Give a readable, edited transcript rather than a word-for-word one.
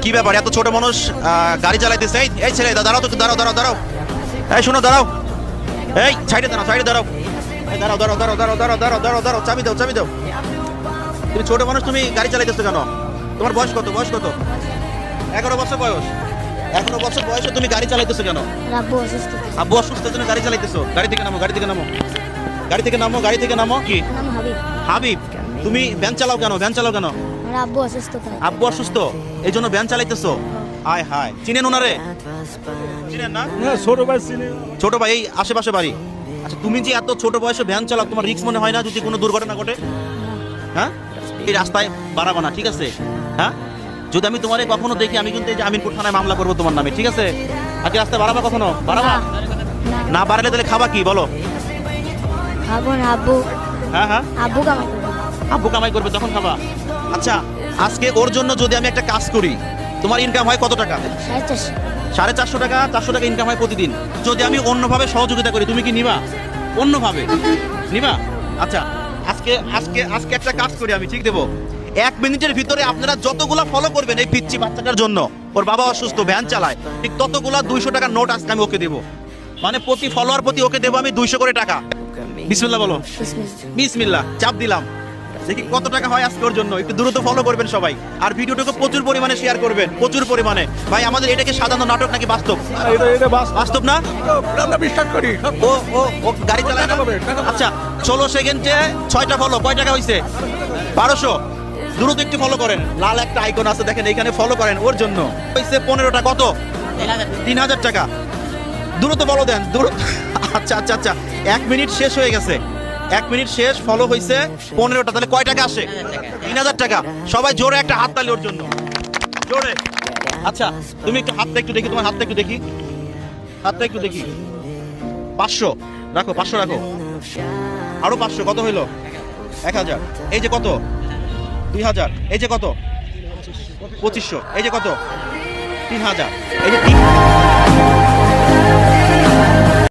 কি ব্যাপার এত ছোট মানুষ গাড়ি চালাইতেছে? এই ছেলে দাঁড়াও তো, দাঁড়াও দাঁড়াও দাঁড়াও, এই শোনো দাঁড়াও, এই সাইডে দাঁড়াও, সাইডে দাঁড়াও, দাঁড়াও দাঁড়াও দাঁড়াও দাঁড়াও দাঁড়াও দাঁড়াও দাঁড়াও দাঁড়াও, চাবি দাও, চাবি দাও। তুমি ছোট মানুষ, তুমি গাড়ি চালাইতেছো কেন? তোমার বয়স কত? বয়স কত? 11 বছর বয়স। 11 বছর বয়সে তুমি গাড়ি চালাইতেছো কেন? আব্বু অসুস্থ। আব্বু অসুস্থ জন্য গাড়ি চালাইতেছো? গাড়ি থেকে নামো, গাড়ি থেকে নামো, গাড়ি থেকে নামো, গাড়ি থেকে নামো। কি নাম হাবিব। হাবিব, তুমি ভ্যান চালাও কেন? ভ্যান চালাও কেন? আমার আব্বু অসুস্থ তাই। আব্বু অসুস্থ এই জন্য ভ্যান চালাইতেছো? হায় হায়, চিনেন ওনারে? চিনেন না? ছোট ভাই চিনি। ছোট ভাই এই আশেপাশে বাড়ি। আচ্ছা, তুমি যে এত ছোট বয়সে ভ্যান চালাও, তোমার রিস্ক মনে হয় না যদি কোনো দুর্ঘটনা ঘটে? হ্যাঁ, এই রাস্তায় বাড়াবো না, ঠিক আছে? হ্যাঁ, যদি আমি তোমারে কখনো দেখি, আমি কিন্তু এই যে আমিনপুর থানায় মামলা করবো তোমার নামে, ঠিক আছে? আগে রাস্তায় বাড়াবা কখনো? বাড়াবা না? বাড়ালে তাহলে খাবা কি বলো? খাবো না আব্বু। হ্যাঁ হ্যাঁ, আব্বু কামাই করবে। আব্বু কামাই করবে তখন খাবা। আচ্ছা, আজকে ওর জন্য যদি আমি একটা কাজ করি, তোমার ইনকাম হয় কত টাকা? 450। 450 টাকা, 400 টাকা ইনকাম হয় প্রতিদিন। যদি আমি অন্যভাবে সহযোগিতা করি, তুমি কি নিবা? অন্যভাবে নিবা? আচ্ছা, আজকে আজকে আজকে একটা কাজ করি আমি, ঠিক দেবো। 1 মিনিটের ভিতরে আপনারা যতগুলা ফলো করবেন এই পিচ্চি বাচ্চাটার জন্য, ওর বাবা অসুস্থ, ভ্যান চালায়, ঠিক ততগুলা 200 টাকার নোট আজকে আমি ওকে দেবো। মানে প্রতি ফলোয়ার প্রতি ওকে দেবো আমি 200 করে টাকা। বিসমিল্লাহ বলো। বিসমিল্লাহ, চাপ দিলাম। দেখি কত টাকা হয় আজকে ওর জন্য। একটু দ্রুত ফলো করবেন সবাই, আর ভিডিওটাকে প্রচুর পরিমাণে শেয়ার করবেন, প্রচুর পরিমাণে। ভাই, আমাদের এটাকে সাধারণ নাটক নাকি বাস্তব? বাস্তব না? আমরা বিশ্বাস করি। ও ও ও গাড়ি চালায় না? আচ্ছা, 16 সেকেন্ডে 6টা ফলো, কয় টাকা হইছে? 1200। দ্রুত একটু ফলো করেন, লাল একটা আইকন আছে দেখেন, এইখানে ফলো করেন ওর জন্য। হইছে 15টা, কত? 3000 টাকা। দ্রুত ফলো দেন, দ্রুত। আচ্ছা আচ্ছা আচ্ছা, 1 মিনিট শেষ হয়ে গেছে, 1 মিনিট শেষ, ফলো হয়েছে 15টা, তাহলে কয় টাকা আসে? 3000 টাকা। সবাই জোরে একটা হাত তালি ওর জন্য, জোরে। আচ্ছা, তুমি একটু হাতটা একটু দেখি, তোমার হাতটা একটু দেখি, হাতটা একটু দেখি। 500 রাখো, 500 রাখো, আরো 500, কত হইলো? 1000। এই যে কত? 2000। এই যে কত? 2500। এই যে কত? 3000। এই যে 3